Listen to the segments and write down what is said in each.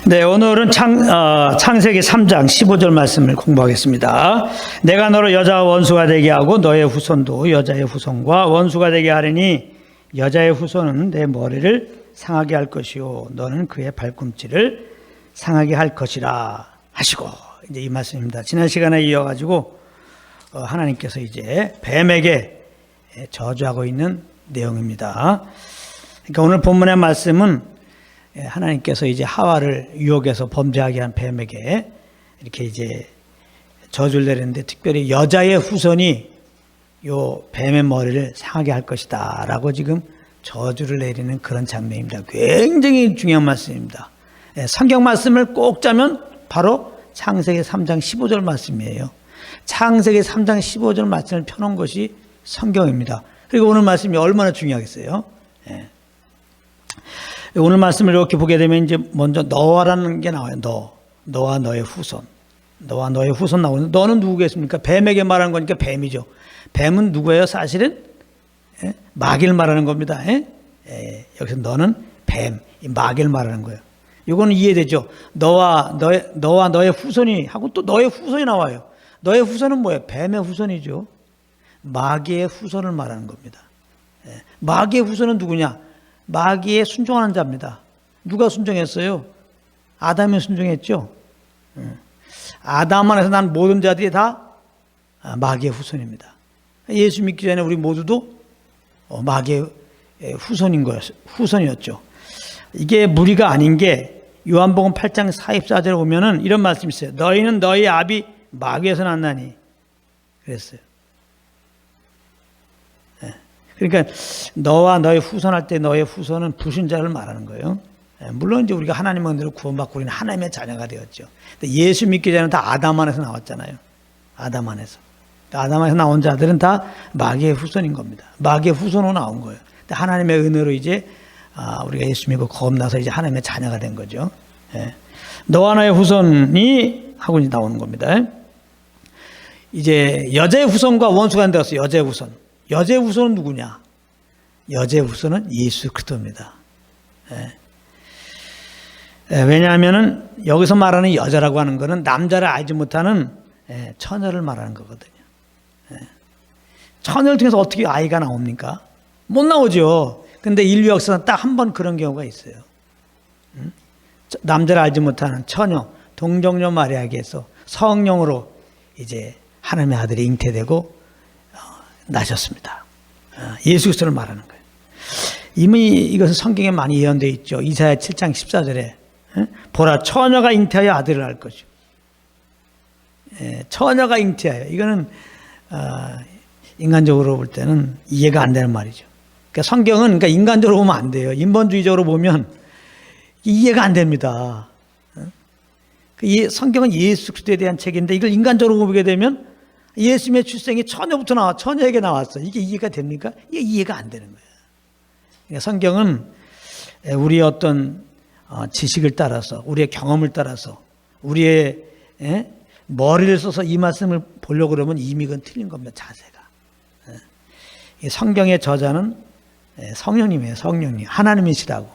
네, 오늘은 창세기 3장 15절 말씀을 공부하겠습니다. 내가 너로 여자와 원수가 되게 하고 너의 후손도 여자의 후손과 원수가 되게 하리니 여자의 후손은 내 머리를 상하게 할 것이요 너는 그의 발꿈치를 상하게 할 것이라 하시고, 이제 이 말씀입니다. 지난 시간에 이어가지고 하나님께서 이제 뱀에게 저주하고 있는 내용입니다. 그러니까 오늘 본문의 말씀은 하나님께서 이제 하와를 유혹해서 범죄하게 한 뱀에게 이렇게 이제 저주를 내리는데, 특별히 여자의 후손이 요 뱀의 머리를 상하게 할 것이다 라고 지금 저주를 내리는 그런 장면입니다. 굉장히 중요한 말씀입니다. 성경 말씀을 꼭 짜면 바로 창세기 3장 15절 말씀이에요. 창세기 3장 15절 말씀을 펴놓은 것이 성경입니다. 그리고 오늘 말씀이 얼마나 중요하겠어요. 오늘 말씀을 이렇게 보게 되면 이제 먼저 너와라는 게 나와요. 너와 너의 후손. 너와 너의 후손 나오는데, 너는 누구겠습니까? 뱀에게 말하는 거니까 뱀이죠. 뱀은 누구예요? 사실은 마귀를 말하는 겁니다. 여기서 너는 뱀, 이 마귀를 말하는 거예요. 이거는 이해되죠? 너와 너의 후손이 하고 또 너의 후손이 나와요. 너의 후손은 뭐예요? 뱀의 후손이죠. 마귀의 후손을 말하는 겁니다. 마귀의 후손은 누구냐? 마귀에 순종하는 자입니다. 누가 순종했어요? 아담이 순종했죠. 아담 안에서 난 모든 자들이 다 마귀의 후손입니다. 예수 믿기 전에 우리 모두도 마귀의 후손이었죠. 이게 무리가 아닌 게 요한복음 8장 44절에 보면은 이런 말씀이 있어요. 너희는 너희 아비 마귀에서 났나니 그랬어요. 그러니까 너와 너의 후손 할 때 너의 후손은 불신자를 말하는 거예요. 물론 이제 우리가 하나님의 은혜로 구원받고 우리는 하나님의 자녀가 되었죠. 근데 예수 믿기 전에는 다 아담 안에서 나왔잖아요. 아담 안에서 나온 자들은 다 마귀의 후손인 겁니다. 마귀의 후손으로 나온 거예요. 근데 하나님의 은혜로 이제 우리가 예수 믿고 거듭나서 이제 하나님의 자녀가 된 거죠. 너와 너의 후손이 하고 이제 나오는 겁니다. 이제 여자의 후손과 원수가 되었어요. 여자의 후손. 여자의 후손은 누구냐? 여자의 후손은 예수 그리스도입니다. 왜냐하면은 여기서 말하는 여자라고 하는 것은 남자를 알지 못하는 처녀를 말하는 거거든요. 처녀를 통해서 어떻게 아이가 나옵니까? 못 나오죠. 근데 인류 역사는 딱 한 번 그런 경우가 있어요. 남자를 알지 못하는 처녀 동정녀 마리아에게서 성령으로 이제 하나님의 아들이 잉태되고 나셨습니다. 예수 그리스도를 말하는 거예요. 이미 이것은 성경에 많이 예언되어 있죠. 이사야 7장 14절에 보라 처녀가 잉태하여 아들을 낳을 것이요. 처녀가 잉태하여, 이거는 인간적으로 볼 때는 이해가 안 되는 말이죠. 그러니까 성경은 그러니까 인간적으로 보면 안 돼요. 인본주의적으로 보면 이해가 안 됩니다. 성경은 예수 그리스도에 대한 책인데 이걸 인간적으로 보게 되면 예수님의 출생이 처녀부터 처녀에게 나왔어. 이게 이해가 됩니까? 이게 이해가 안 되는 거예요. 그러니까 성경은 우리의 어떤 지식을 따라서, 우리의 경험을 따라서, 우리의 머리를 써서 이 말씀을 보려고 그러면 이미 그건 틀린 겁니다. 자세가. 이 성경의 저자는 성령님이에요. 성령님. 하나님이시라고.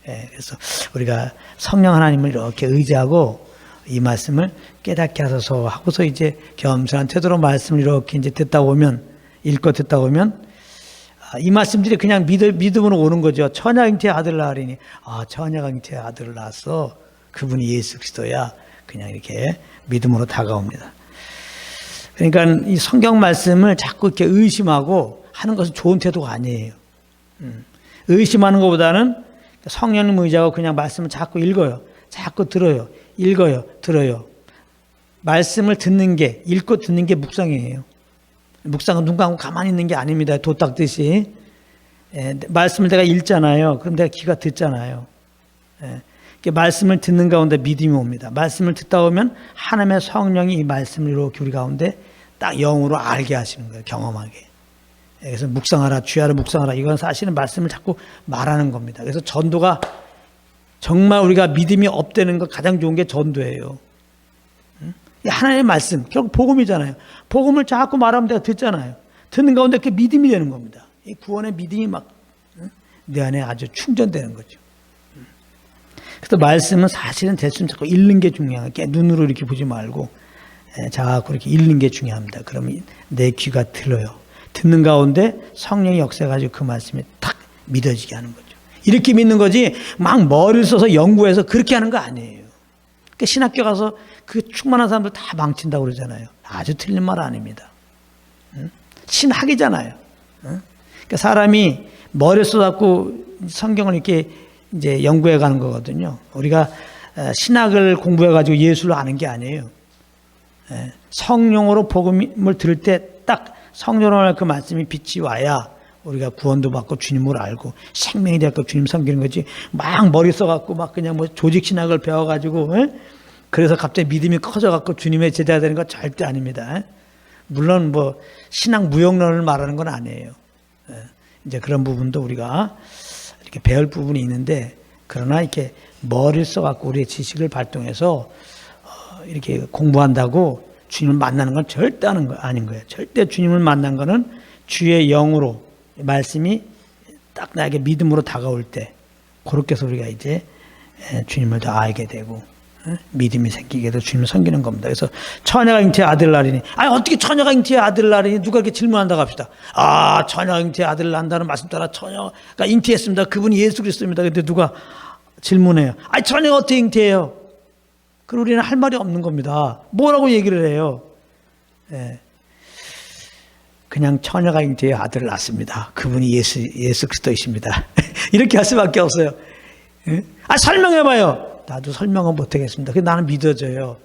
그래서 우리가 성령 하나님을 이렇게 의지하고 이 말씀을 깨닫게 하소서 하고서 이제 겸손한 태도로 말씀을 이렇게 이제 읽고 듣다 보면 이 말씀들이 그냥 믿음으로 오는 거죠. 처녀가 잉태의 아들을 낳으리니, 처녀가 잉태의 아들을 낳았어. 그분이 예수 그리스도야. 그냥 이렇게 믿음으로 다가옵니다. 그러니까 이 성경 말씀을 자꾸 이렇게 의심하고 하는 것은 좋은 태도가 아니에요. 의심하는 것보다는 성령님 의지하고 그냥 말씀을 자꾸 읽어요. 자꾸 들어요. 읽어요. 들어요. 말씀을 읽고 듣는 게 묵상이에요. 묵상은 눈 감고 가만히 있는 게 아닙니다. 도 닦듯이. 말씀을 내가 읽잖아요. 그럼 내가 귀가 듣잖아요. 말씀을 듣는 가운데 믿음이 옵니다. 말씀을 듣다 보면 하나님의 성령이 이 말씀을 이렇게 우리 가운데 딱 영으로 알게 하시는 거예요. 경험하게. 그래서 묵상하라, 주야를 묵상하라. 이건 사실은 말씀을 자꾸 말하는 겁니다. 그래서 전도가 정말 우리가 믿음이 업되는 것 가장 좋은 게 전도예요. 하나님의 말씀, 결국 복음이잖아요. 복음을 자꾸 말하면 내가 듣잖아요. 듣는 가운데 그게 믿음이 되는 겁니다. 이 구원의 믿음이 막 내 안에 아주 충전되는 거죠. 그래서 말씀은 사실은 됐으면 자꾸 읽는 게 중요한 게 눈으로 이렇게 보지 말고 자꾸 이렇게 읽는 게 중요합니다. 그러면 내 귀가 들어요. 듣는 가운데 성령이 역사해가지고 그 말씀이 탁 믿어지게 하는 거죠. 이렇게 믿는 거지 막 머리를 써서 연구해서 그렇게 하는 거 아니에요. 그러니까 신학교 가서 그 충만한 사람들 다 망친다고 그러잖아요. 아주 틀린 말 아닙니다. 신학이잖아요. 그러니까 사람이 머리를 써갖고 성경을 이렇게 이제 연구해 가는 거거든요. 우리가 신학을 공부해가지고 예수를 아는 게 아니에요. 성령으로 복음을 들을 때 딱 성령으로 그 말씀이 빛이 와야 우리가 구원도 받고 주님을 알고 생명이 되고 주님 섬기는 거지. 막 머리 써갖고 막 그냥 뭐 조직 신학을 배워가지고 그래서 갑자기 믿음이 커져갖고 주님의 제자가 되는 거 절대 아닙니다. 물론 뭐 신학 무용론을 말하는 건 아니에요. 이제 그런 부분도 우리가 이렇게 배울 부분이 있는데 그러나 이렇게 머리를 써갖고 우리의 지식을 발동해서 이렇게 공부한다고 주님을 만나는 건 절대 아닌 거예요. 절대 주님을 만난 거는 주의 영으로 말씀이 딱 나에게 믿음으로 다가올 때 그렇게 해서 우리가 이제 주님을 더 알게 되고 믿음이 생기게 돼서 주님을 섬기는 겁니다. 그래서 처녀가 잉태의 아들을 낳으니 어떻게 처녀가 잉태의 아들을 낳으니 누가 이렇게 질문한다고 합시다. 처녀가 잉태의 아들을 낳는다는 말씀 따라 처녀가 잉태했습니다. 그분이 예수 그리스도입니다. 근데 누가 질문해요. 처녀가 어떻게 잉태해요? 그럼 우리는 할 말이 없는 겁니다. 뭐라고 얘기를 해요? 그냥 처녀가 잉태의 아들을 낳습니다. 그분이 예수 그리스도이십니다. 이렇게 할 수밖에 없어요. 설명해봐요. 나도 설명은 못하겠습니다. 근데 나는 믿어져요.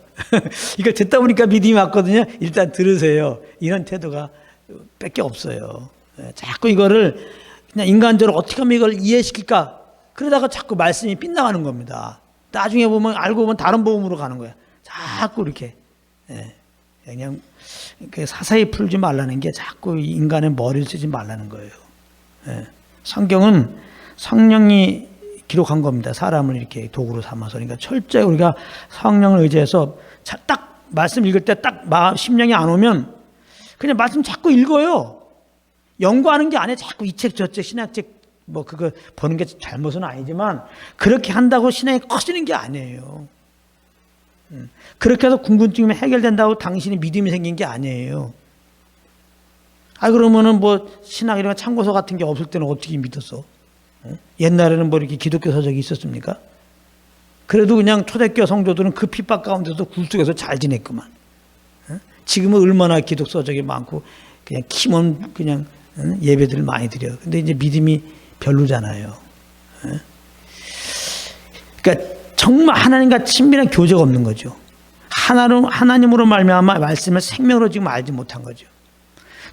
이거 듣다 보니까 믿음이 왔거든요. 일단 들으세요. 이런 태도가 밖에 없어요. 자꾸 이거를 그냥 인간적으로 어떻게 하면 이걸 이해시킬까? 그러다가 자꾸 말씀이 빗나가는 겁니다. 나중에 보면 알고 보면 다른 복음으로 가는 거야. 자꾸 이렇게 그냥 사사히 풀지 말라는 게 자꾸 인간의 머리를 쓰지 말라는 거예요. 성경은 성령이 기록한 겁니다. 사람을 이렇게 도구로 삼아서. 그러니까 철저히 우리가 성령을 의지해서 딱 말씀 읽을 때 딱 심령이 안 오면 그냥 말씀 자꾸 읽어요. 연구하는 게 아니에요. 자꾸 이 책 저 책 신학책 뭐 그거 보는 게 잘못은 아니지만 그렇게 한다고 신앙이 커지는 게 아니에요. 그렇게 해서 궁금증이 해결된다고 당신이 믿음이 생긴 게 아니에요. 그러면은 뭐 신학이나 참고서 같은 게 없을 때는 어떻게 믿었어? 옛날에는 뭐 이렇게 기독교 서적이 있었습니까? 그래도 그냥 초대교회 성도들은 그 핍박 가운데서 굴뚝에서 잘 지냈구만. 지금은 얼마나 기독 서적이 많고 그냥 키면 그냥 예배들을 많이 드려요. 근데 이제 믿음이 별로잖아요. 그러니까 정말 하나님과 친밀한 교제가 없는 거죠. 하나님으로 말미암아 말씀을 생명으로 지금 알지 못한 거죠.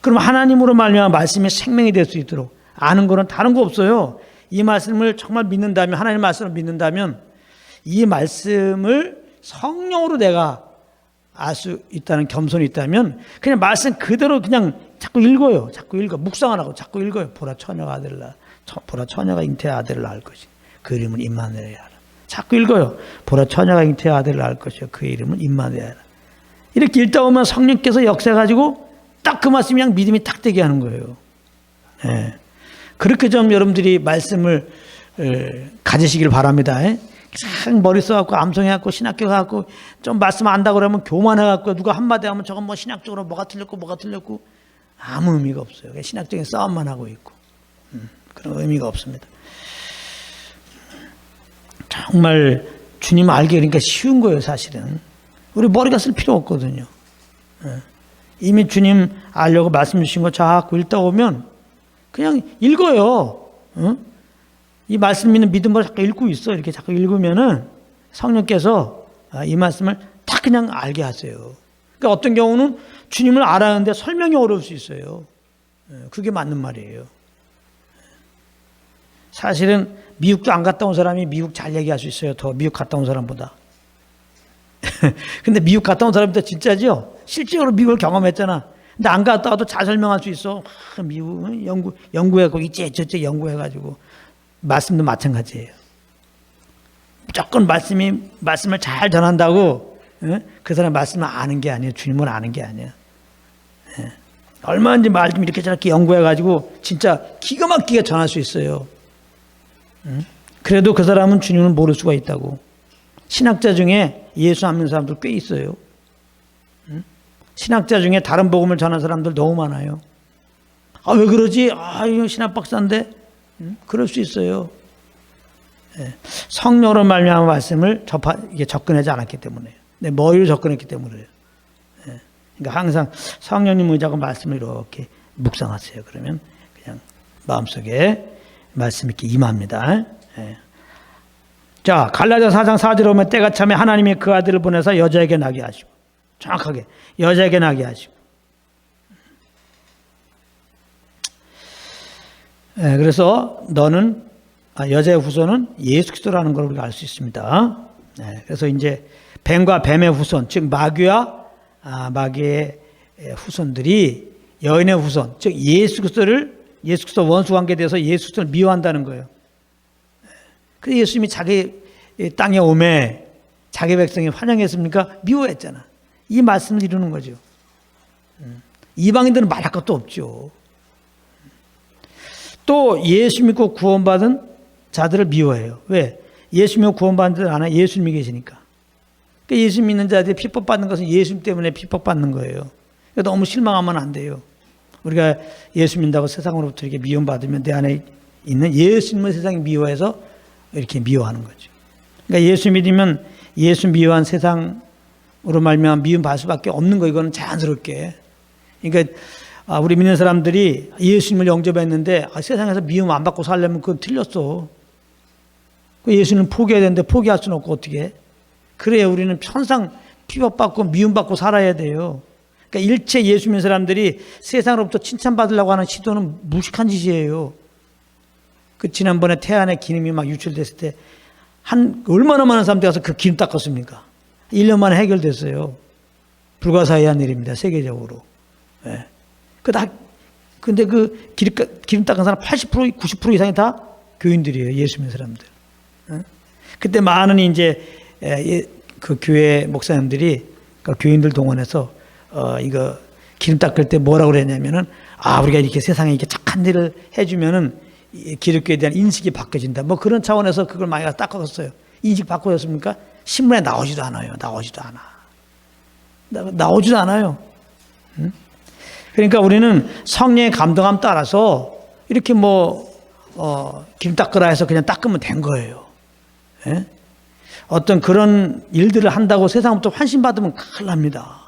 그럼 하나님으로 말미암아 말씀이 생명이 될 수 있도록 아는 거는 다른 거 없어요. 이 말씀을 정말 믿는다면, 하나님의 말씀을 믿는다면 이 말씀을 성령으로 내가 알 수 있다는 겸손이 있다면 그냥 말씀 그대로 그냥 자꾸 읽어요. 자꾸 읽어. 묵상 안 하고 자꾸 읽어요. 보라 처녀가 아들을 낳아. 보라 처녀가 잉태의 아들을 낳을 것이. 그 이름은 임마누엘이라. 자꾸 읽어요. 보라 처녀가 잉태의 아들을 낳을 것이요. 그 이름은 임마누엘이라. 이렇게 읽다 보면 성령께서 역사해가지고 딱 그 말씀이 그냥 믿음이 딱 되게 하는 거예요. 그렇게 좀 여러분들이 말씀을 가지시길 바랍니다. 참 머리 써갖고 암송해갖고 신학교 가갖고 좀 말씀 안다고 그러면 교만해갖고 누가 한마디 하면 저건 뭐 신학적으로 뭐가 틀렸고 아무 의미가 없어요. 신학적인 싸움만 하고 있고 그런 의미가 없습니다. 정말 주님 알기 그러니까 쉬운 거예요. 사실은 우리 머리가 쓸 필요 없거든요. 이미 주님 알려고 말씀 주신 거 자꾸 읽다 보면 그냥 읽어요. 이 말씀 있는 믿음으로 자꾸 읽고 있어. 이렇게 자꾸 읽으면은 성령께서 이 말씀을 다 그냥 알게 하세요. 그러니까 어떤 경우는 주님을 알았는데 설명이 어려울 수 있어요. 그게 맞는 말이에요. 사실은 미국도 안 갔다 온 사람이 미국 잘 얘기할 수 있어요. 더 미국 갔다 온 사람보다. 근데 미국 갔다 온 사람보다 진짜죠? 실제로 미국을 경험했잖아. 근데 안 갔다 와도 잘 설명할 수 있어. 미국 연구해고 이제 저째 연구해가지고 말씀도 마찬가지예요. 무조건 말씀을 잘 전한다고 그 사람 말씀을 아는 게 아니에요. 주님을 아는 게 아니에요. 얼마든지 말 좀 이렇게 저렇게 연구해가지고 진짜 기가 막히게 전할 수 있어요. 그래도 그 사람은 주님을 모를 수가 있다고. 신학자 중에 예수 안 믿는 사람들 꽤 있어요. 신학자 중에 다른 복음을 전하는 사람들 너무 많아요. 아, 왜 그러지? 아, 이거 신학 박사인데. 그럴 수 있어요. 성령으로 말미암은 말씀을 이게 접근하지 않았기 때문에요. 내 머리로 접근했기 때문에요. 그러니까 항상 성령님 의지하고 말씀을 이렇게 묵상하세요. 그러면 그냥 마음속에 말씀이 이렇게 임합니다. 자, 갈라디아 4장 4절에 보면 때가 차면 하나님이 그 아들을 보내서 여자에게 나게 하시고, 정확하게 여자에게 나게 하시고. 그래서 너는 여자의 후손은 예수 그리스도라는 걸 우리가 알 수 있습니다. 그래서 이제 뱀과 뱀의 후손, 즉 마귀와 마귀의 후손들이 여인의 후손, 즉 예수 그리스도 원수 관계에 대해서 예수 그리스도를 미워한다는 거예요. 그래서 예수님이 자기 땅에 오매 자기 백성이 환영했습니까? 미워했잖아. 이 말씀을 이루는 거죠. 이방인들은 말할 것도 없죠. 또 예수 믿고 구원받은 자들을 미워해요. 왜? 예수 믿고 구원받은 자들 안에 예수님이 계시니까. 그러니까 예수 믿는 자들이 핍박받는 것은 예수님 때문에 핍박받는 거예요. 그러니까 너무 실망하면 안 돼요. 우리가 예수 믿는다고 세상으로부터 이렇게 미움받으면 내 안에 있는 예수님을 세상이 미워해서 이렇게 미워하는 거죠. 그러니까 예수 믿으면 예수 미워한 세상으로 말미암아 미움받을 수밖에 없는 거, 이거는 자연스럽게. 그러니까 우리 믿는 사람들이 예수님을 영접했는데 세상에서 미움 안 받고 살려면 그건 틀렸어. 예수님을 포기해야 되는데 포기할 수는 없고 어떻게 해? 그래야 우리는 평생 핍박받고 미움받고 살아야 돼요. 그러니까 일체 예수 믿는 사람들이 세상으로부터 칭찬받으려고 하는 시도는 무식한 짓이에요. 그 지난번에 태안에 기름이 막 유출됐을 때 얼마나 많은 사람들이 가서 그 기름 닦았습니까? 1년 만에 해결됐어요. 불가사의한 일입니다. 세계적으로. 네. 근데 그 기름 닦은 사람 80%, 90% 이상이 다 교인들이에요. 예수 믿는 사람들. 그때 많은 이제 그 교회 목사님들이 그 교인들 동원해서 이거 기름 닦을 때 뭐라고 그랬냐면은 우리가 이렇게 세상에 이렇게 착한 일을 해주면은 기독교에 대한 인식이 바뀌어진다. 뭐 그런 차원에서 그걸 많이 닦았어요. 인식 바꿔졌습니까? 신문에 나오지도 않아요. 나오지도 않아요. 그러니까 우리는 성령의 감동함 따라서 이렇게 기름 닦으라 해서 그냥 닦으면 된 거예요. 예? 어떤 그런 일들을 한다고 세상부터 환심받으면 큰일 납니다.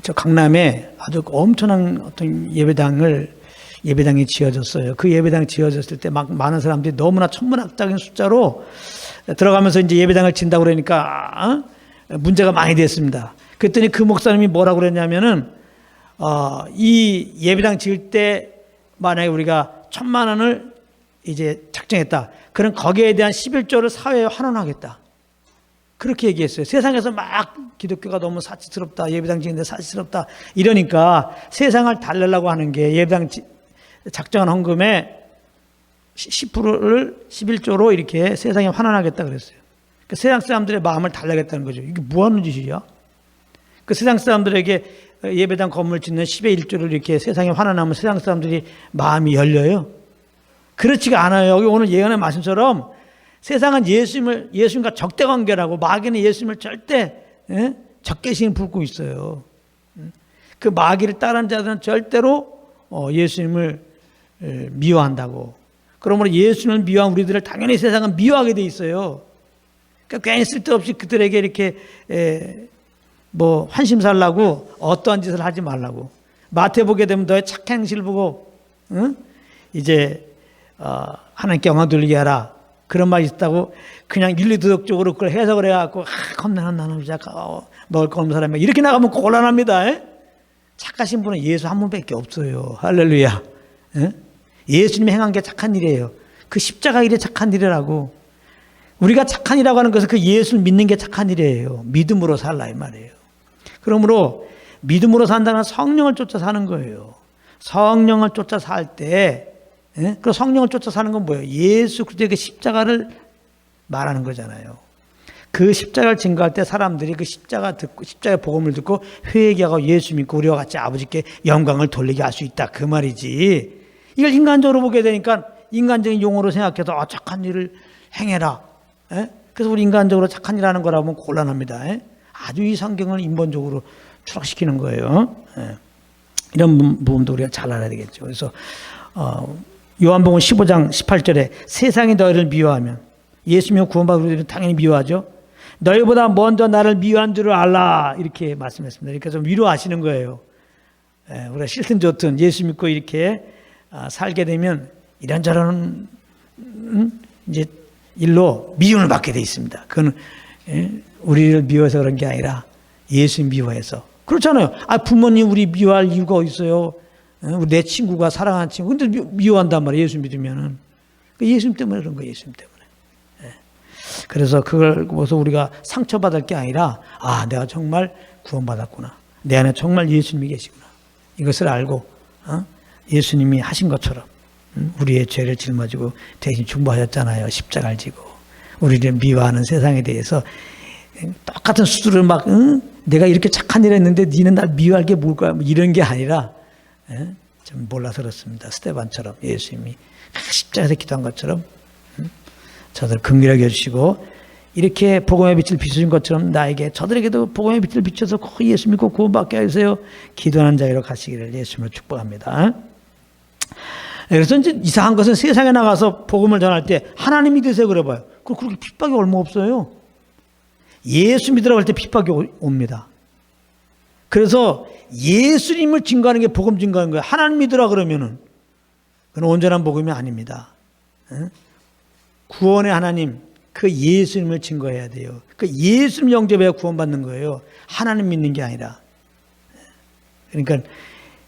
저 강남에 아주 엄청난 어떤 예배당이 지어졌어요. 그 예배당이 지어졌을 때 막 많은 사람들이 너무나 천문학적인 숫자로 들어가면서 이제 예배당을 진다고 그러니까 문제가 많이 됐습니다. 그랬더니 그 목사님이 뭐라고 그랬냐면은 이 예배당 지을 때 만약에 우리가 1,000만 원을 이제 작정했다. 그럼 거기에 대한 11조를 사회에 환원하겠다. 그렇게 얘기했어요. 세상에서 막 기독교가 너무 사치스럽다. 예배당 지는데 사치스럽다. 이러니까 세상을 달래려고 하는 게 예배당 작정한 헌금의 10%를 11조로 이렇게 세상에 환원하겠다 그랬어요. 그러니까 세상 사람들의 마음을 달래겠다는 거죠. 이게 뭐 하는 짓이야? 그 세상 사람들에게 예배당 건물 짓는 10의 1조를 이렇게 세상에 환원하면 세상 사람들이 마음이 열려요? 그렇지가 않아요. 여기 오늘 예언의 말씀처럼 세상은 예수님과 적대 관계라고, 마귀는 예수님을 절대 적개심을 품고 있어요. 그 마귀를 따르는 자들은 절대로 예수님을 미워한다고. 그러므로 예수님을 미워한 우리들을 당연히 세상은 미워하게 돼 있어요. 그러니까 괜히 쓸데없이 그들에게 이렇게 환심 살라고 어떠한 짓을 하지 말라고. 마태 보게 되면 너의 착한 행실을 보고 이제 하나님께 영광 돌리게 하라. 그런 말이 있다고 그냥 윤리도덕적으로 그걸 해석을 해갖고 겁나는 나는 먹을 거 없는 사람이 이렇게 나가면 곤란합니다. 착하신 분은 예수 한 분밖에 없어요. 할렐루야. 예수님이 행한 게 착한 일이에요. 그 십자가 일이 착한 일이라고. 우리가 착한 일이라고 하는 것은 그 예수를 믿는 게 착한 일이에요. 믿음으로 살라 이 말이에요. 그러므로 믿음으로 산다는 성령을 쫓아 사는 거예요. 성령을 쫓아 살 때, 그 성령을 쫓아 사는 건 뭐예요? 예수 그리스도의 그 십자가를 말하는 거잖아요. 그 십자가를 증거할 때 사람들이 그 십자가의 복음을 듣고 회개하고 예수 믿고 우리와 같이 아버지께 영광을 돌리게 할 수 있다. 그 말이지. 이걸 인간적으로 보게 되니까 인간적인 용어로 생각해서 착한 일을 행해라. 예? 그래서 우리 인간적으로 착한 일 하는 거라면 곤란합니다. 예? 아주 이 성경을 인본적으로 추락시키는 거예요. 예. 이런 부분도 우리가 잘 알아야 되겠죠. 그래서 요한복음 15장 18절에 세상이 너희를 미워하면, 예수님이 구원받은 우리들은 당연히 미워하죠. 너희보다 먼저 나를 미워한 줄을 알라, 이렇게 말씀했습니다. 이렇게 좀 위로하시는 거예요. 예, 우리가 싫든 좋든 예수 믿고 이렇게 살게 되면 이런저런 이제 일로 미움을 받게 돼 있습니다. 그건 우리를 미워해서 그런 게 아니라 예수 미워해서. 그렇잖아요. 부모님 우리 미워할 이유가 어디 있어요? 내 친구가 사랑하는 친구. 근데 미워한단 말이에요. 예수 믿으면은. 예수님 때문에 그런 거예요. 예수님 때문에. 그래서 그걸 보고서 우리가 상처받을 게 아니라 내가 정말 구원받았구나. 내 안에 정말 예수님이 계시구나. 이것을 알고 예수님이 하신 것처럼 우리의 죄를 짊어지고 대신 중보하셨잖아요. 십자가를 지고. 우리를 미워하는 세상에 대해서 똑같은 수두를 막 내가 이렇게 착한 일을 했는데 니는 날 미워할 게 뭘까? 뭐 이런 게 아니라 좀 몰라서 그렇습니다. 스데반처럼 예수님이 십자가에서 기도한 것처럼 저들 긍휼하게 해주시고 이렇게 복음의 빛을 비추신 것처럼 나에게 저들에게도 복음의 빛을 비춰서 예수 믿고 구원받게 하세요. 기도하는 자리로 가시기를 예수님으로 축복합니다. 그래서 이제 이상한 것은 세상에 나가서 복음을 전할 때 하나님 믿으세요 그래 봐요. 그렇게 핍박이 얼마 없어요. 예수 믿으라고 할 때 핍박이 옵니다. 그래서 예수님을 증거하는 게 복음 증거하는 거예요. 하나님 믿으라 그러면은 그건 온전한 복음이 아닙니다. 구원의 하나님, 그 예수님을 증거해야 돼요. 그 예수님 영접해야 구원받는 거예요. 하나님 믿는 게 아니라. 그러니까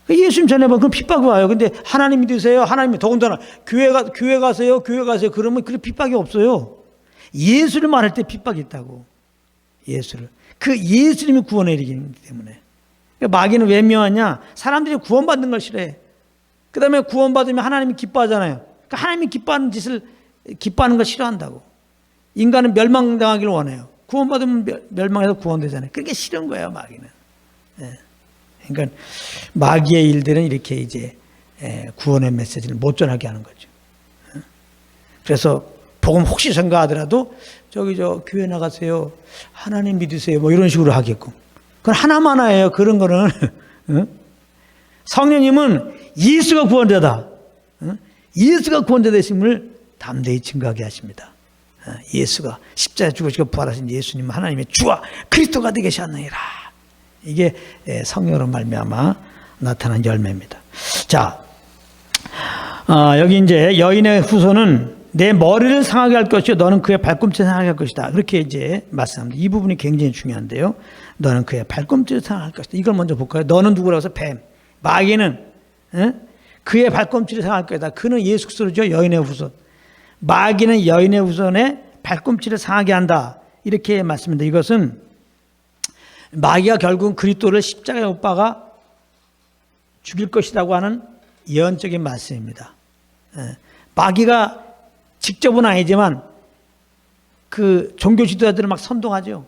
예수님 전해봐. 그럼 핍박이 와요. 근데 하나님 믿으세요. 하나님 더군다나 교회 가세요. 그러면 그런 핍박이 없어요. 예수를 말할 때 핍박이 있다고. 예수를. 그 예수님이 구원해 이르기 때문에. 그러니까 마귀는 왜 미워하냐? 사람들이 구원받는 걸 싫어해. 그 다음에 구원받으면 하나님이 기뻐하잖아요. 그러니까 하나님이 기뻐하는 걸 싫어한다고. 인간은 멸망당하기를 원해요. 구원받으면 멸망해서 구원되잖아요. 그게 싫은 거예요, 마귀는. 그러니까 마귀의 일들은 이렇게 이제 구원의 메시지를 못 전하게 하는 거죠. 그래서 복음 혹시 전가하더라도 저 교회 나가세요. 하나님 믿으세요. 뭐 이런 식으로 하게끔. 그건 하나만해요. 그런 거는 성령님은 예수가 구원자다. 예수가 구원자 되심을 담대히 증거하게 하십니다. 예수가 십자가에 죽으시고 부활하신 예수님은 하나님의 주와 그리스도가 되게 하셨느니라. 이게 성령으로 말미암아 나타난 열매입니다. 자, 여기 이제 여인의 후손은 내 머리를 상하게 할 것이요 너는 그의 발꿈치를 상하게 할 것이다. 그렇게 이제 말씀합니다. 이 부분이 굉장히 중요한데요. 너는 그의 발꿈치를 상하게 할 것이다. 이걸 먼저 볼까요? 너는 누구라고 해서 뱀. 마귀는 그의 발꿈치를 상할 것이다. 그는 예수 그리스도죠. 여인의 후손. 마귀는 여인의 후손의 발꿈치를 상하게 한다. 이렇게 말씀입니다. 이것은 마귀가 결국은 그리스도를 십자가에 못 박아 죽일 것이라고 하는 예언적인 말씀입니다. 마귀가 직접은 아니지만 그 종교 지도자들을 막 선동하죠.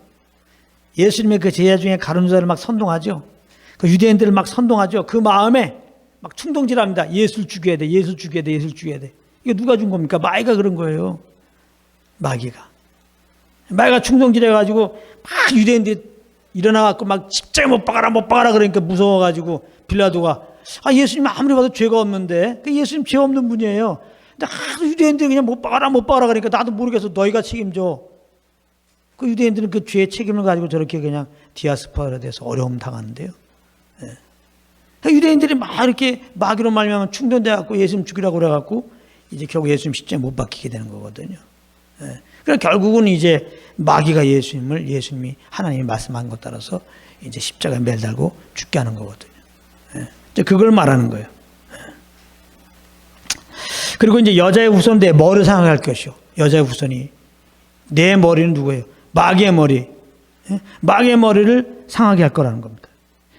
예수님의 그 제자 중에 가룟유다를 막 선동하죠. 그 유대인들을 막 선동하죠. 그 마음에 막 충동질합니다. 예수를 죽여야 돼. 예수를 죽여야 돼. 예수를 죽여야 돼. 이게 누가 준 겁니까? 마귀가 그런 거예요. 마귀가 충동질해가지고 막 유대인들이 일어나갖고 막 십자가에 못 박아라 그러니까 무서워가지고 빌라도가 예수님 아무리 봐도 죄가 없는데 예수님 죄 없는 분이에요. 근데 유대인들이 그냥 못 박아라 그러니까 나도 모르겠어. 너희가 책임져. 그 유대인들은 그 죄의 책임을 가지고 저렇게 그냥 디아스포라에 대해서 어려움 당하는데요. 유대인들이 막 이렇게 마귀로 말미암아 충동돼갖고 예수님 죽이라고 그래갖고 이제 결국 예수님 십자가에 못 박히게 되는 거거든요. 그래서 결국은 이제 마귀가 예수님이 하나님이 말씀한 것 따라서 이제 십자가에 매달고 죽게 하는 거거든요. 이제 그걸 말하는 거예요. 그리고 이제 여자의 후손은 내 머리를 상하게 할 것이요. 여자의 후손이 내 머리는 누구예요? 마귀의 머리. 마귀의 머리를 상하게 할 거라는 겁니다.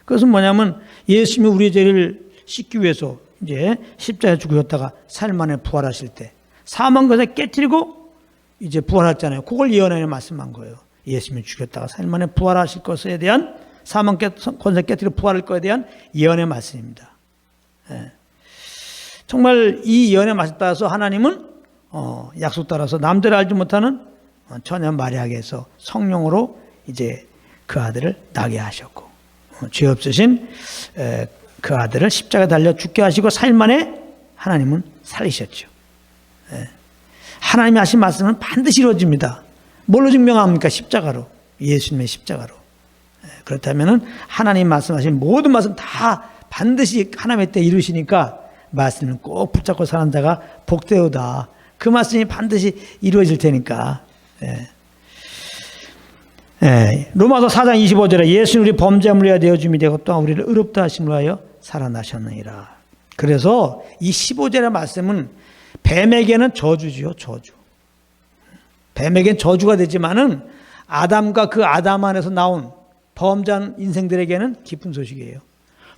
그것은 뭐냐면 예수님이 우리의 죄를 씻기 위해서 이제 십자가에 죽으셨다가 사흘 만에 부활하실 때 사망 것에 깨뜨리고 이제 부활했잖아요. 그걸 예언하여 말씀한 거예요. 예수님이 죽였다가 사흘 만에 부활하실 것에 대한 사망 권세 깨뜨리고 부활할 것에 대한 예언의 말씀입니다. 정말 이 예언의 말씀 따라서 하나님은 약속 따라서 남들이 알지 못하는 처녀 마리아에게서 성령으로 이제 그 아들을 나게 하셨고, 죄 없으신 그 아들을 십자가에 달려 죽게 하시고 4일 만에 하나님은 살리셨죠. 하나님이 하신 말씀은 반드시 이루어집니다. 뭘로 증명합니까? 십자가로. 예수님의 십자가로. 그렇다면 하나님 말씀하신 모든 말씀 다 반드시 하나님의 때 이루시니까 말씀을 꼭 붙잡고 사는 자가 복되오다. 그 말씀이 반드시 이루어질 테니까. 로마서 4장 25절에 예수는 우리 범죄물이야 되어 줌이 되고 또한 우리를 의롭다 하심으로 하여 살아나셨느니라. 그래서 이 15절의 말씀은 뱀에게는 저주지요. 저주. 뱀에게는 저주가 되지만은 아담과 그 아담 안에서 나온 범죄한 인생들에게는 기쁜 소식이에요.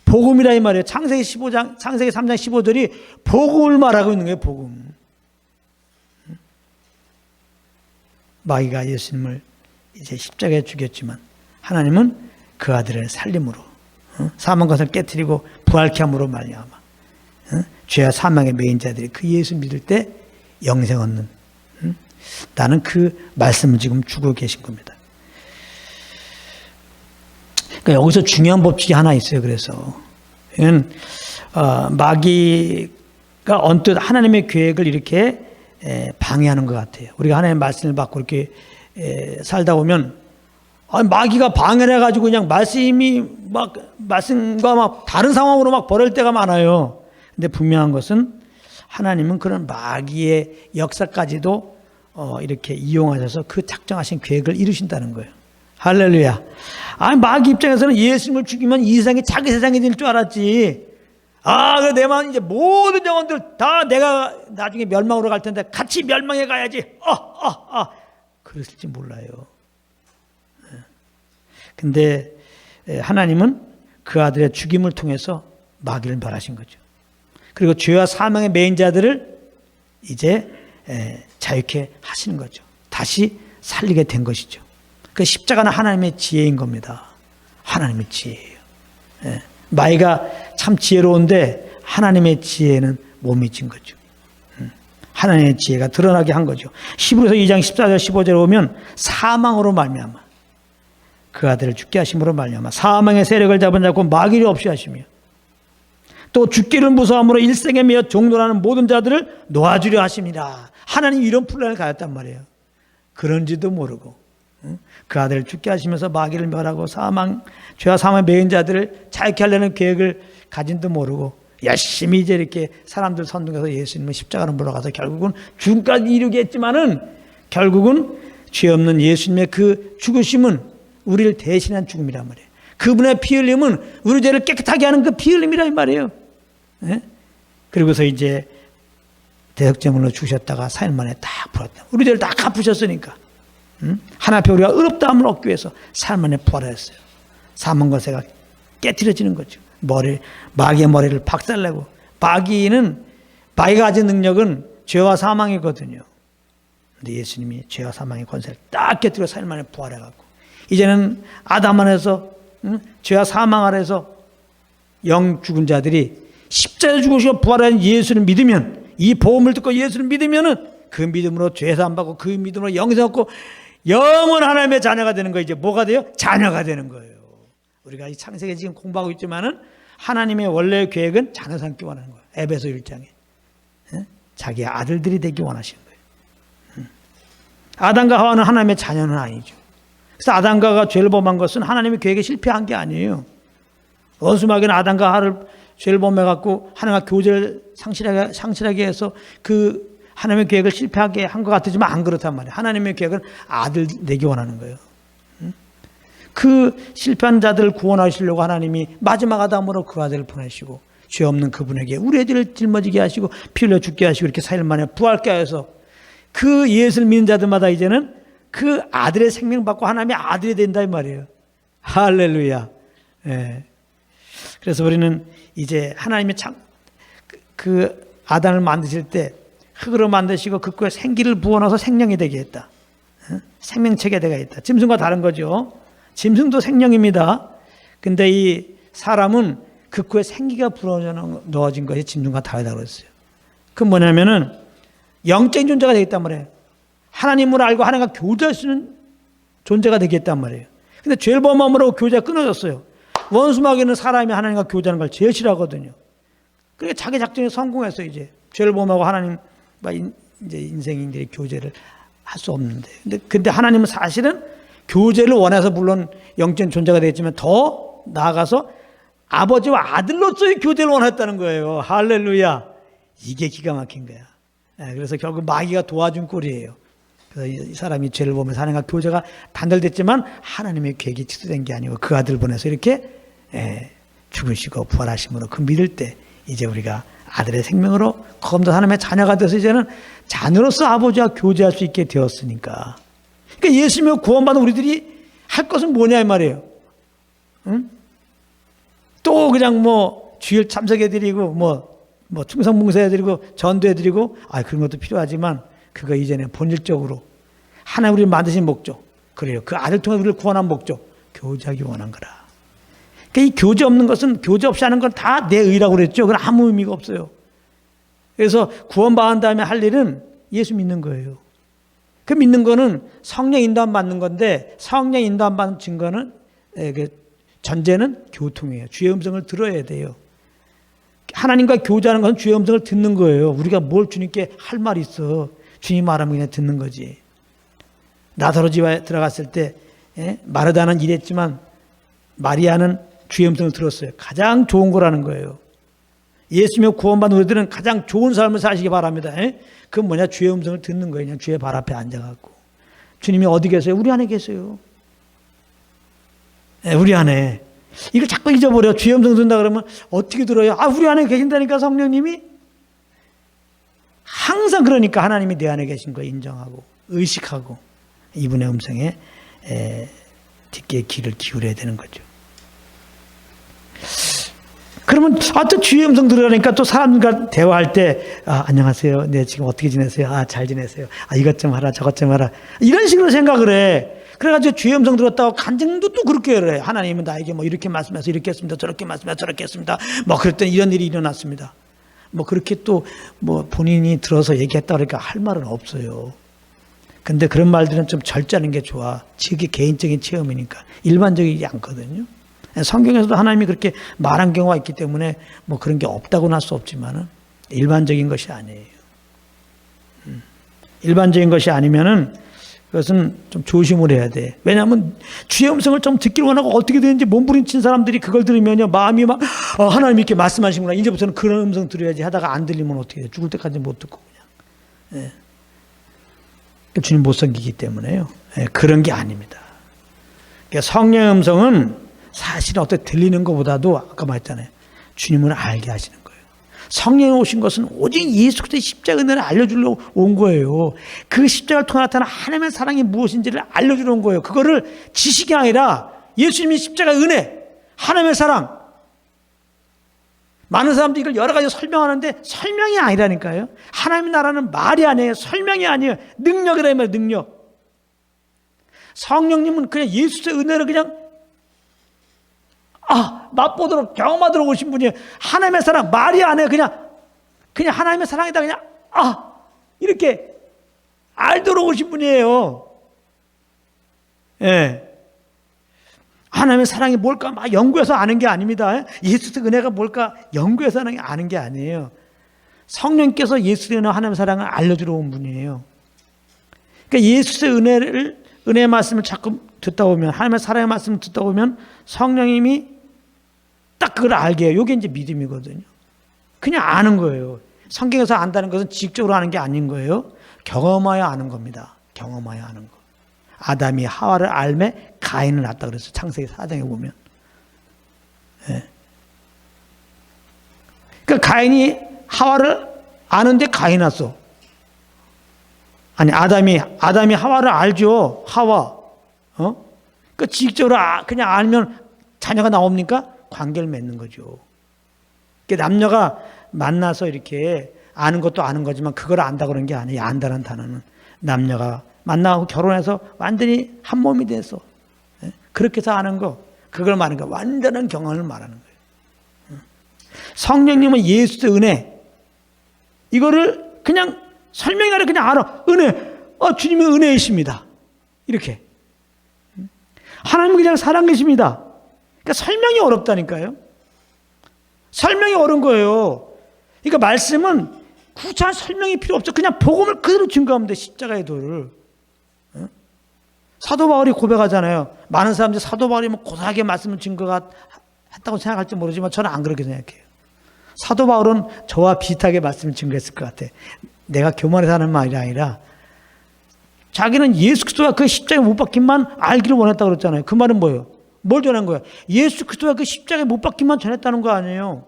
복음이라 이 말이에요. 창세기 3장 15절이 복음을 말하고 있는 거예요. 복음. 마귀가 예수님을 이제 십자가에 죽였지만 하나님은 그 아들을 살림으로 사망 것을 깨뜨리고 부활케 함으로 말미암아 죄와 사망의 매인 자들이 그 예수 믿을 때 영생 얻는, 나는 그 말씀을 지금 주고 계신 겁니다. 그러니까 여기서 중요한 법칙이 하나 있어요. 그래서 마귀가 언뜻 하나님의 계획을 이렇게 방해하는 것 같아요. 우리가 하나님의 말씀을 받고 이렇게 살다 보면 마귀가 방해를 해가지고 그냥 말씀과 막 다른 상황으로 막 벌어질 때가 많아요. 근데 분명한 것은 하나님은 그런 마귀의 역사까지도 이렇게 이용하셔서 그 작정하신 계획을 이루신다는 거예요. 할렐루야. 마귀 입장에서는 예수님을 죽이면 이 세상이 자기 세상이 될 줄 알았지. 내만 이제 모든 영혼들 다 내가 나중에 멸망으로 갈 텐데 같이 멸망해 가야지. 그랬을지 몰라요. 근데 하나님은 그 아들의 죽임을 통해서 마귀를 멸하신 거죠. 그리고 죄와 사망의 매인 자들을 이제 자유케 하시는 거죠. 다시 살리게 된 것이죠. 그 십자가는 하나님의 지혜인 겁니다. 하나님의 지혜예요. 마귀가 참 지혜로운데 하나님의 지혜는 못 미친 거죠. 하나님의 지혜가 드러나게 한 거죠. 히브리서 2장 14절 15절에 오면 사망으로 말미암아 그 아들을 죽게 하심으로 말미암아 사망의 세력을 잡은 자고 마귀를 없이 하시며 또 죽기를 무서함으로 일생에 매여 종노라는 모든 자들을 놓아주려 하십니다. 하나님 이런 플랜을 가졌단 말이에요. 그런지도 모르고 그 아들을 죽게 하시면서 마귀를 멸하고 죄와 사망의 매인 자들을 자유케 하려는 계획을 가진도 모르고 열심히 이제 이렇게 사람들 선동해서 예수님을 십자가로 몰아가서 결국은 죽음까지 이루게 했지만은 결국은 죄 없는 예수님의 그 죽으심은 우리를 대신한 죽음이란 말이에요. 그분의 피 흘림은 우리 죄를 깨끗하게 하는 그 피 흘림이란 말이에요. 그리고서 이제 대속제물로 주셨다가 4일 만에 딱 부활했다. 우리 죄를 다 갚으셨으니까 하나님 앞에 우리가 의롭다함을 얻기 위해서 4일 만에 부활했어요. 사망 것에가 깨트려지는 거죠. 마귀의 머리를 박살내고 마귀가 가진 능력은 죄와 사망이거든요. 근데 예수님이 죄와 사망의 권세를 딱 깨트려 4일 만에 부활해갖고 이제는 아담 안에서 죄와 사망 아래서 영 죽은 자들이 십자가에 죽으시고 부활한 예수를 믿으면, 이 복음을 듣고 예수를 믿으면은 그 믿음으로 죄 사함 받고 그 믿음으로 영생 얻고 영원 하나님의 자녀가 되는 거예요. 이제 뭐가 돼요? 자녀가 되는 거예요. 우리가 이 창세기 지금 공부하고 있지만은 하나님의 원래 계획은 자녀 삼기 원하는 거예요. 에베소 1장에 자기의 아들들이 되기 원하시는 거예요. 아담과 하와는 하나님의 자녀는 아니죠. 그래서 아담과 하와가 죄를 범한 것은 하나님의 계획에 실패한 게 아니에요. 원수마귀는 아담과 하와를 죄를 범해갖고 하나님과 교제를 상실하게 해서 그 하나님의 계획을 실패하게 한 것 같지만 안 그렇단 말이에요. 하나님의 계획은 아들 내기 원하는 거예요. 그 실패한 자들을 구원하시려고 하나님이 마지막 아담으로 그 아들을 보내시고 죄 없는 그분에게 우리 애들을 짊어지게 하시고 피 흘려 죽게 하시고 이렇게 4일 만에 부활케 하여서 그 예수를 믿는 자들마다 이제는 그 아들의 생명 받고 하나님의 아들이 된다 이 말이에요. 할렐루야. 예. 그래서 우리는 이제 하나님이 그 아담을 만드실 때 흙으로 만드시고 그 코에 생기를 부어넣어서 생명이 되게 했다. 생명체가 되게 했다. 짐승과 다른 거죠. 짐승도 생명입니다. 근데 이 사람은 그 코에 생기가 불어넣어진 것이 짐승과 다르다고 그랬어요. 그건 뭐냐면은 영적인 존재가 되겠단 말이에요. 하나님을 알고 하나님과 교제할 수 있는 존재가 되겠단 말이에요. 근데 죄를 범함으로 교제가 끊어졌어요. 원수마귀는 사람이 하나님과 교제하는 걸 제일 싫어하거든요. 그러니까 자기 작전에 성공했어요. 이제 죄를 범하고 하나님과 이제 인생인들이 교제를 할 수 없는데. 근데 하나님은 사실은 교제를 원해서 물론 영적인 존재가 되겠지만 더 나아가서 아버지와 아들로서의 교제를 원했다는 거예요. 할렐루야. 이게 기가 막힌 거야. 그래서 결국 마귀가 도와준 꼴이에요. 그래서 이 사람이 죄를 보면서 하나님과 교제가 단절됐지만 하나님의 계획이 취소된 게 아니고 그 아들 보내서 이렇게 죽으시고 부활하심으로 그 믿을 때 이제 우리가 아들의 생명으로 검도 하나님의 자녀가 돼서 이제는 자녀로서 아버지와 교제할 수 있게 되었으니까. 그러니까 예수님을 구원받은 우리들이 할 것은 뭐냐 이 말이에요. 응? 또 그냥 뭐 주일 참석해드리고 뭐 충성봉사해드리고 전도해드리고 그런 것도 필요하지만 그거 이전에 본질적으로 하나님 우리를 만드신 목적, 그래요. 그 아들 통해 우리를 구원한 목적, 교제하기 원한 거라. 그러니까 이 교제 없는 것은, 교제 없이 하는 건 다 내 의라고 그랬죠. 그건 아무 의미가 없어요. 그래서 구원받은 다음에 할 일은 예수 믿는 거예요. 그 믿는 거는 성령 인도함 받는 건데, 성령 인도함 받는 증거는 전제는 교통이에요. 주의 음성을 들어야 돼요. 하나님과 교제하는 것은 주의 음성을 듣는 거예요. 우리가 뭘 주님께 할 말이 있어. 주님 말하면 그냥 듣는 거지. 나사로 집에 들어갔을 때 마르다는 일했지만 마리아는 주의 음성을 들었어요. 가장 좋은 거라는 거예요. 예수님의 구원받은 우리들은 가장 좋은 삶을 사시기 바랍니다. 그건 뭐냐? 주의 음성을 듣는 거예요. 그냥 주의 발 앞에 앉아갖고. 주님이 어디 계세요? 우리 안에 계세요. 우리 안에. 이걸 자꾸 잊어버려. 주의 음성 듣는다 그러면 어떻게 들어요? 우리 안에 계신다니까 성령님이. 항상 그러니까 하나님이 내 안에 계신 거 인정하고 의식하고 이분의 음성에 뒷게 귀를 기울여야 되는 거죠. 그러면 또 주의 음성 들으라니까 또 사람과 대화할 때 안녕하세요. 네, 지금 어떻게 지내세요? 잘 지내세요. 이것 좀 하라 저것 좀 하라. 이런 식으로 생각을 해. 그래가지고 주의 음성 들었다고 간증도 또 그렇게 그래. 하나님은 나에게 뭐 이렇게 말씀해서 이렇게 했습니다. 저렇게 말씀해서 저렇게 했습니다. 뭐 그랬더니 이런 일이 일어났습니다. 뭐 그렇게 또 뭐 본인이 들어서 얘기했다 그러니까 할 말은 없어요. 근데 그런 말들은 좀 절제하는 게 좋아. 그게 개인적인 체험이니까 일반적이지 않거든요. 성경에서도 하나님이 그렇게 말한 경우가 있기 때문에 뭐 그런 게 없다고는 할 수 없지만은 일반적인 것이 아니에요. 일반적인 것이 아니면은 그것은 좀 조심을 해야 돼. 왜냐하면 주의 음성을 좀 듣기를 원하고 어떻게 되는지 몸부림친 사람들이 그걸 들으면요 마음이 막 하나님 이렇게 말씀하시구나. 이제부터는 그런 음성 들어야지 하다가 안 들리면 어떻게 돼? 죽을 때까지 못 듣고 그냥. 주님 못 섬기기 때문에요. 그런 게 아닙니다. 그러니까 성령의 음성은 사실은 어떻게 들리는 것보다도 아까 말했잖아요. 주님을 알게 하시는 거예요. 성령이 오신 것은 오직 예수 그리스도의 십자가 은혜를 알려주려고 온 거예요. 그 십자가를 통해 나타난 하나님의 사랑이 무엇인지를 알려주려 온 거예요. 그거를 지식이 아니라 예수님의 십자가 은혜, 하나님의 사랑. 많은 사람들이 이걸 여러 가지 설명하는데 설명이 아니라니까요. 하나님의 나라는 말이 아니에요. 설명이 아니에요. 능력이라 말이에요. 능력. 성령님은 그냥 예수의 은혜를 그냥 맛보도록 경험하도록 오신 분이에요. 하나님의 사랑 말이 안 해요. 그냥 하나님의 사랑이다 그냥 이렇게 알도록 오신 분이에요. 하나님의 사랑이 뭘까 막 연구해서 아는 게 아닙니다. 예수의 은혜가 뭘까 연구해서 아는 게 아니에요. 성령께서 예수의 은혜 하나님의 사랑을 알려주러 온 분이에요. 그러니까 예수의 은혜의 말씀을 자꾸 듣다 보면 하나님의 사랑의 말씀을 듣다 보면 성령님이 딱 그걸 알게 해요. 이게 이제 믿음이거든요. 그냥 아는 거예요. 성경에서 안다는 것은 지식적으로 아는 게 아닌 거예요. 경험하여 아는 겁니다. 경험하여 아는 거. 아담이 하와를 알매 가인을 낳았다 그랬어요. 창세기 4장에 보면. 그러니까 가인이 하와를 아는데 가인 낳았어. 아니 아담이 하와를 알죠. 하와. 그 지식적으로 그냥 알면 자녀가 나옵니까? 관계를 맺는 거죠. 그러니까 남녀가 만나서 이렇게 아는 것도 아는 거지만 그걸 안다 그런 게 아니에요. 안다는 단어는 남녀가 만나고 결혼해서 완전히 한 몸이 돼서 그렇게 해서 아는 거, 그걸 말하는 거, 완전한 경험을 말하는 거예요. 성령님은 예수의 은혜, 이거를 그냥 설명이 아니라 그냥 알아. 은혜. 주님의 은혜이십니다. 이렇게. 하나님은 그냥 사랑이십니다. 그러니까 설명이 어렵다니까요. 설명이 어려운 거예요. 그러니까 말씀은 구차한 설명이 필요 없죠. 그냥 복음을 그대로 증거하면 돼. 십자가의 도를. 사도 바울이 고백하잖아요. 많은 사람들이 사도 바울이 뭐 고상하게 말씀을 증거했다고 생각할지 모르지만 저는 안 그렇게 생각해요. 사도 바울은 저와 비슷하게 말씀을 증거했을 것 같아. 내가 교만해서 하는 말이 아니라 자기는 예수 그리스도가 그 십자가에 못 박힌만 알기를 원했다고 그랬잖아요. 그 말은 뭐예요? 뭘 전한 거예요? 예수 그리스도가 그 십자가에 못 박힌만 전했다는 거 아니에요.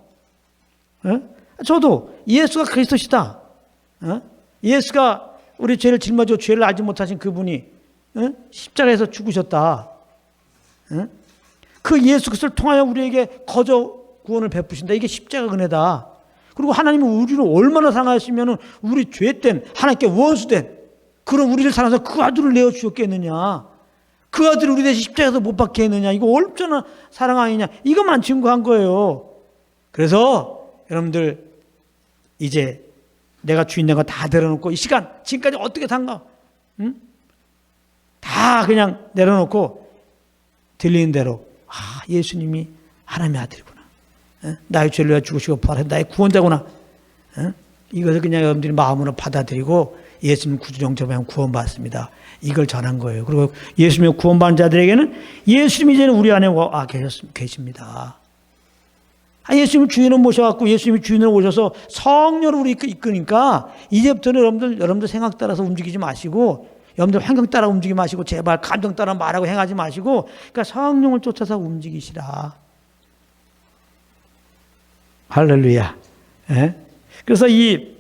저도 예수가 그리스도시다. 예수가 우리 죄를 짊어지고 죄를 알지 못하신 그분이 십자가에서 죽으셨다. 그 예수 그리스도를 통하여 우리에게 거저 구원을 베푸신다. 이게 십자가 은혜다. 그리고 하나님은 우리를 얼마나 사랑하시면 우리 죄된 하나님께 원수된 그런 우리를 사랑해서 그 아들을 내어주셨겠느냐. 그 아들을 우리 대신 십자가에서 못 박게 했느냐. 이거 얼마나 사랑 아니냐. 이것만 증거한 거예요. 그래서 여러분들 이제 내가 주인 된 거 다 내려놓고 이 시간 지금까지 어떻게 산가? 다 그냥 내려놓고 들리는 대로 예수님이 하나님의 아들이구나. 나의 죄를 위하여 죽으시고 부활하신 나의 구원자구나. 이것을 그냥 여러분들이 마음으로 받아들이고 예수님 구주 영접하면 구원받습니다. 이걸 전한 거예요. 그리고 예수님의 구원받은 자들에게는 예수님이 이제는 우리 안에 계십니다. 예수님 주인을 모셔갖고 예수님이 주인을 모셔서 성령으로 우리 이끄니까 이제부터는 여러분들 생각 따라서 움직이지 마시고 여러분들 환경 따라 움직이지 마시고 제발 감정 따라 말하고 행하지 마시고 그러니까 성령을 쫓아서 움직이시라. 할렐루야. 그래서 이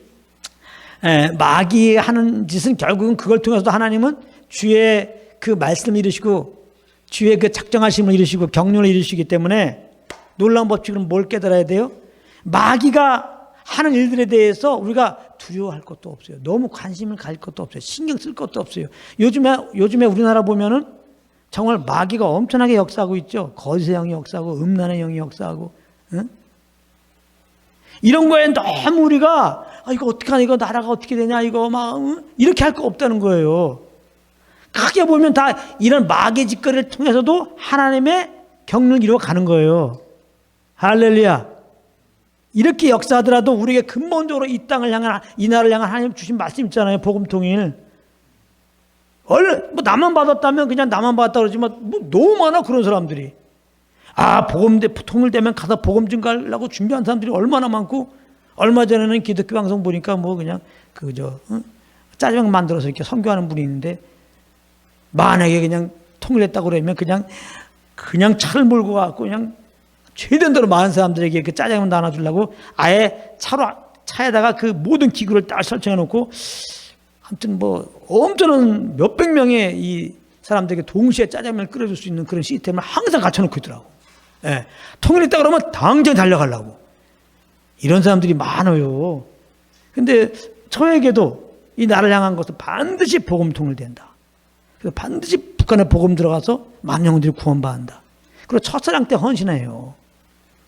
마귀 하는 짓은 결국은 그걸 통해서도 하나님은 주의 그 말씀을 이루시고 주의 그 작정하심을 이루시고 경륜을 이루시기 때문에 놀라운 법칙은 뭘 깨달아야 돼요? 마귀가 하는 일들에 대해서 우리가 두려워할 것도 없어요. 너무 관심을 가질 것도 없어요. 신경 쓸 것도 없어요. 요즘에 우리나라 보면은 정말 마귀가 엄청나게 역사하고 있죠. 거짓의 영이 역사하고 음란의 영이 역사하고 이런 거에 너무 우리가 이거 어떡하나 이거 나라가 어떻게 되냐 이거 막 이렇게 할 거 없다는 거예요. 크게 보면 다 이런 마귀 짓거리를 통해서도 하나님의 경륜을 이루어가는 거예요. 할렐루야. 이렇게 역사하더라도 우리에게 근본적으로 이 땅을 향한 이 나라를 향한 하나님 주신 말씀 있잖아요. 복음 통일. 나만 받았다면 그냥 나만 받았다 그러지만 너무 많아 그런 사람들이. 복음 통일되면 가서 복음 증가하려고 준비한 사람들이 얼마나 많고 얼마 전에는 기독교 방송 보니까 그냥 짜장 만들어서 이렇게 선교하는 분이 있는데 만약에 그냥 통일했다고 그러면 그냥 차를 몰고 가고 그냥 최대한 대로 많은 사람들에게 그 짜장면 나눠주려고 아예 차에다가 그 모든 기구를 딱 설정해 놓고 아무튼 엄청난 몇백 명의 이 사람들에게 동시에 짜장면을 끓여줄 수 있는 그런 시스템을 항상 갖춰놓고 있더라고. 통일했다 그러면 당장 달려가려고. 이런 사람들이 많아요. 근데 저에게도 이 나라를 향한 것은 반드시 복음 통일된다. 그래서 반드시 북한에 복음 들어가서 많은 영혼들이 구원받는다. 그리고 첫사랑 때 헌신해요.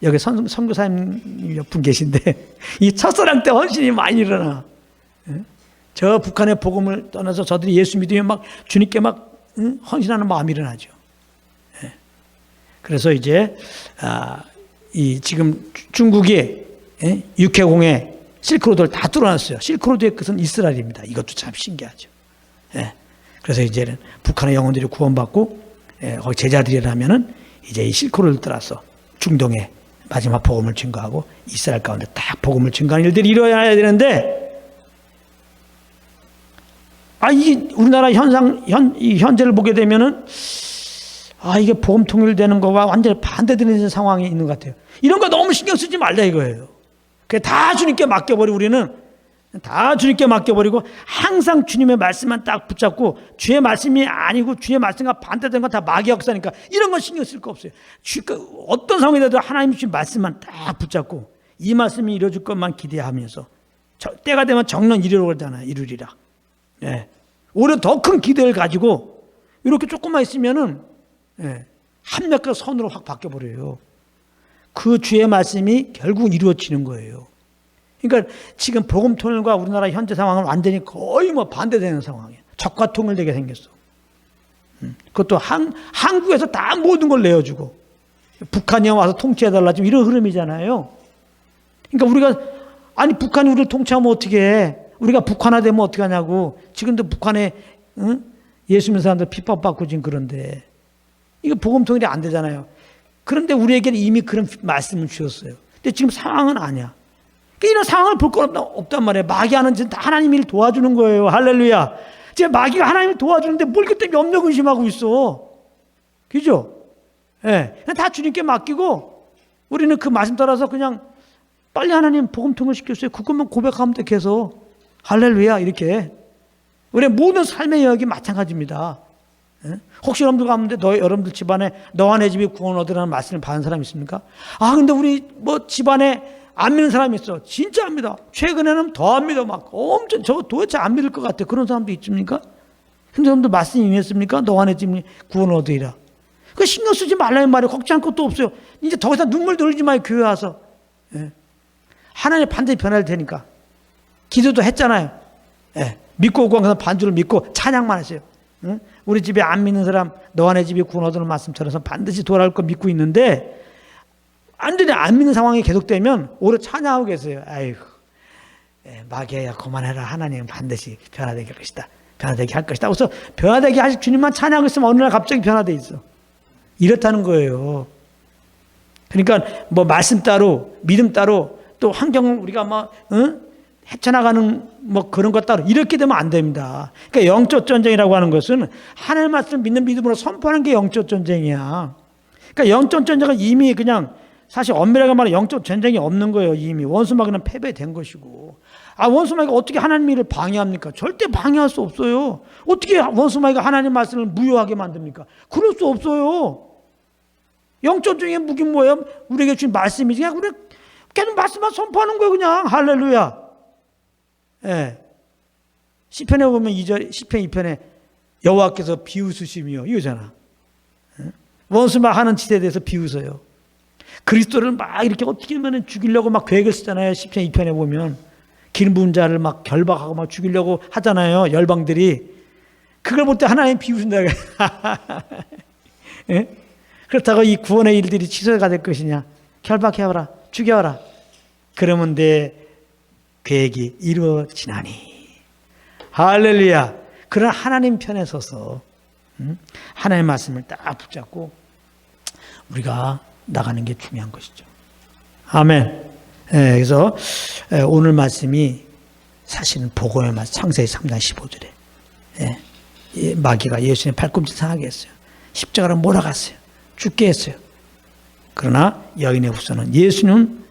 여기 선교사님 몇 분 계신데 이 첫사랑 때 헌신이 많이 일어나. 저 북한의 복음을 떠나서 저들이 예수 믿으면 막 주님께 막 헌신하는 마음이 일어나죠. 그래서 이제 이 지금 중국이 육해공에 실크로드를 다 뚫어놨어요. 실크로드의 끝은 이스라엘입니다. 이것도 참 신기하죠. 그래서 이제는 북한의 영혼들이 구원받고 거기 제자들이라면은 이제 이 실크로드를 따라서 중동에 마지막 복음을 증거하고 이스라엘 가운데 딱 복음을 증거하는 일들이 일어나야 되는데 이 우리나라 현재를 보게 되면은 이게 복음 통일되는 거와 완전히 반대되는 상황이 있는 것 같아요. 이런 거 너무 신경 쓰지 말자 이거예요. 그게 다 주님께 맡겨버리고 우리는 다 주님께 맡겨버리고 항상 주님의 말씀만 딱 붙잡고 주의 말씀이 아니고 주의 말씀과 반대되는 건 다 마귀 역사니까 이런 건 신경 쓸 거 없어요. 어떤 상황이 돼도 하나님 주신 말씀만 딱 붙잡고 이 말씀이 이루어질 것만 기대하면서 때가 되면 정론 이루리라. 오히려 더 큰 기대를 가지고 이렇게 조금만 있으면은 합력과 선으로 확 바뀌어버려요. 그 주의 말씀이 결국 이루어지는 거예요. 그러니까 지금 복음 통일과 우리나라 현재 상황은 완전히 거의 뭐 반대되는 상황이에요. 적과 통일되게 생겼어. 그것도 한국에서 다 모든 걸 내어주고 북한이 와서 통치해달라 지금 이런 흐름이잖아요. 그러니까 우리가 아니 북한이 우리를 통치하면 어떻게 해? 우리가 북한화되면 어떻게 하냐고. 지금도 북한에 예수 믿는 사람들 핍박받고 지금 그런데 이거 복음 통일이 안 되잖아요. 그런데 우리에게는 이미 그런 말씀을 주셨어요. 근데 지금 상황은 아니야. 그러니까 이런 상황을 볼 건 없단 말이에요. 마귀하는 짓은 다 하나님이 도와주는 거예요. 할렐루야. 지금 마귀가 하나님을 도와주는데 뭘 그때 염려 의심하고 있어. 그죠? 예. 그냥 다 주님께 맡기고 우리는 그 말씀 따라서 그냥 빨리 하나님 복음 통일시켰어요. 그것만 고백하면 돼 계속. 할렐루야 이렇게. 우리의 모든 삶의 영역이 마찬가지입니다. 예? 혹시 여러분들 가운데 여러분들 집안에 너와 내 집이 구원 얻으라는 말씀을 받은 사람 있습니까? 아 근데 우리 뭐 집안에 안 믿는 사람이 있어. 진짜 압니다. 최근에는 더 안 믿어. 막 엄청 저거 도대체 안 믿을 것 같아. 그런 사람도 있습니까? 근데 여러분들 말씀이 임했습니까? 너와 내 집이 구원 얻으리라. 그 신경 쓰지 말라는 말이 걱정할 것도 없어요. 이제 더 이상 눈물 돌리지 마요. 교회 와서. 예. 하나님 반드시 변할 테니까. 기도도 했잖아요. 예. 믿고 오고 항상 반주를 믿고 찬양만 하세요. 예? 우리 집에 안 믿는 사람 너와 내 집이 구원 얻으는 말씀처럼 반드시 돌아올 거 믿고 있는데 완전히 안 믿는 상황이 계속되면 오히려 찬양하고 계세요. 아이고 마귀야 그만해라. 하나님은 반드시 변화되게 할 것이다. 변화되게 할 것이다. 그래서 변화되게 하실 주님만 찬양하고 있으면 어느 날 갑자기 변화돼 있어. 이렇다는 거예요. 그러니까 뭐 말씀 따로 믿음 따로 또 환경을 우리가 막 헤쳐나가는 뭐 그런 것 따로 이렇게 되면 안 됩니다. 그러니까 영적 전쟁이라고 하는 것은 하나님 말씀 믿는 믿음으로 선포하는 게 영적 전쟁이야. 그러니까 영적 전쟁은 이미 그냥 사실 엄밀하게 말하면 영적 전쟁이 없는 거예요. 이미 원수마귀는 패배된 것이고. 아 원수마귀가 어떻게 하나님 일을 방해합니까? 절대 방해할 수 없어요. 어떻게 원수마귀가 하나님 말씀을 무효하게 만듭니까? 그럴 수 없어요. 영적 전쟁의 무기는 뭐예요? 우리에게 주신 말씀이지. 그냥 우리 계속 말씀만 선포하는 거예요. 그냥 할렐루야. 예. 시편에 보면 2절, 시편 2편에 여호와께서 비웃으시며 이거잖아. 원수막 하는 짓에 대해서 비웃어요. 그리스도를 막 이렇게 어떻게 하면 죽이려고 막 계획을 쓰잖아요. 시편 2편에 보면 길 부은 자를 막 결박하고 막 죽이려고 하잖아요. 열방들이. 그걸 볼 때 하나님 비웃는다. 예? 그렇다고 이 구원의 일들이 취소가 될 것이냐? 결박해와라, 죽여와라. 그러면 내 계획이 이루어지나니. 할렐루야. 그런 하나님 편에 서서 하나님의 말씀을 딱 붙잡고 우리가 나가는 게 중요한 것이죠. 아멘. 그래서 오늘 말씀이 사실은 복음의 말씀, 창세기 3장 15절에 마귀가 예수님 발꿈치 상하게 했어요. 십자가로 몰아갔어요. 죽게 했어요. 그러나 여인의 후손은 예수는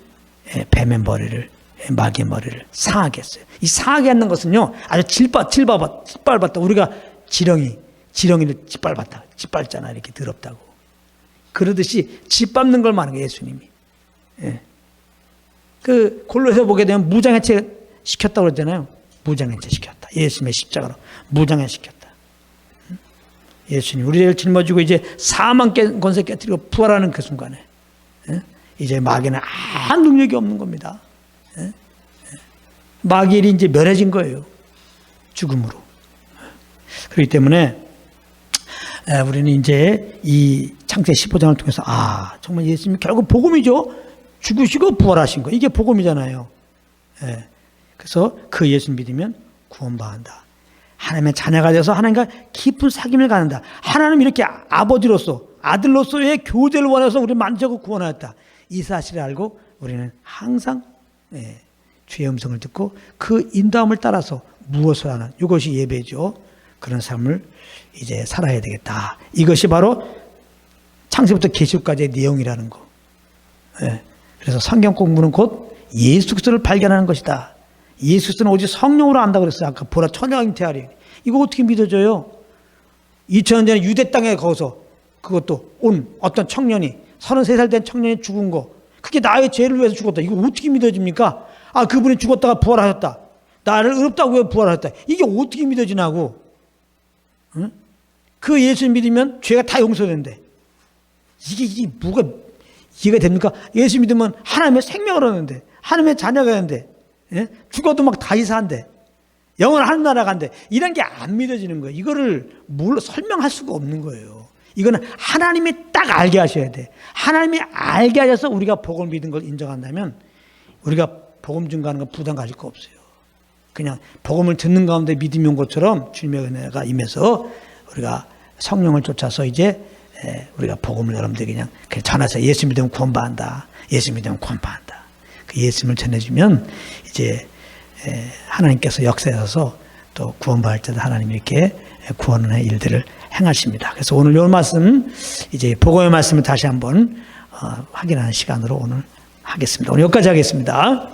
뱀의 머리를 마귀의 머리를 상하게 했어요. 이 상하게 하는 것은요 아주 짓밟았다. 우리가 지렁이를 짓밟잖아. 이렇게 더럽다고. 그러듯이 짓밟는 걸 말하는 거예요. 예수님이. 그 골로새서 보게 되면 무장해체 시켰다고 그랬잖아요. 무장해체 시켰다. 예수님의 십자가로 무장해 시켰다. 예수님 우리를 짊어지고 이제 사망 권세 깨뜨리고 부활하는 그 순간에 이제 마귀는 아무 능력이 없는 겁니다. 마귀일이 이제 멸해진 거예요. 죽음으로. 그렇기 때문에 우리는 이제 이 창세기 15장을 통해서 정말 예수님이 결국 복음이죠. 죽으시고 부활하신 거. 이게 복음이잖아요. 그래서 그 예수 믿으면 구원받는다. 하나님의 자녀가 되어서 하나님과 깊은 사귐을 갖는다. 하나님 이렇게 아버지로서 아들로서의 교제를 원해서 우리를 만지고 구원하였다. 이 사실을 알고 우리는 항상 주의 음성을 듣고 그 인도함을 따라서 무엇을 하는 이것이 예배죠. 그런 삶을 이제 살아야 되겠다. 이것이 바로 창세부터 계시록까지의 내용이라는 거. 그래서 성경 공부는 곧 예수 그리스도를 발견하는 것이다. 예수 그리스도는 오직 성령으로 안다 그랬어요. 아까 보라 천하가 잉태하리. 이거 어떻게 믿어져요? 2000년 전에 유대 땅에 거기서 그것도 온 어떤 청년이 33살 된 청년이 죽은 거. 그게 나의 죄를 위해서 죽었다. 이거 어떻게 믿어집니까? 그분이 죽었다가 부활하셨다. 나를 의롭다고 왜 부활하셨다. 이게 어떻게 믿어지냐고. 응? 그 예수 믿으면 죄가 다 용서된대. 이게 뭐가 이해가 됩니까? 예수 믿으면 하나님의 생명을 얻는데 하나님의 자녀가 되는데 예? 죽어도 막 다시 산대. 영원한 하늘나라 간대. 이런 게 안 믿어지는 거예요. 이거를 뭘로 설명할 수가 없는 거예요. 이거는 하나님이 딱 알게 하셔야 돼. 하나님이 알게 하셔서 우리가 복음을 믿은 걸 인정한다면 우리가 복음 증거하는 건 부담 가질 거 없어요. 그냥 복음을 듣는 가운데 믿음이 온 것처럼 주님의 은혜가 임해서 우리가 성령을 쫓아서 이제 우리가 복음을 여러분들이 그냥 전해서 예수 믿으면 구원받는다. 예수 믿으면 구원받는다. 그 예수님을 전해주면 이제 하나님께서 역사하셔서 또 구원받을 때도 하나님이 이렇게 구원의 일들을 행하십니다. 그래서 오늘 이 말씀 이제 복음의 말씀을 다시 한번 확인하는 시간으로 오늘 하겠습니다. 오늘 여기까지 하겠습니다.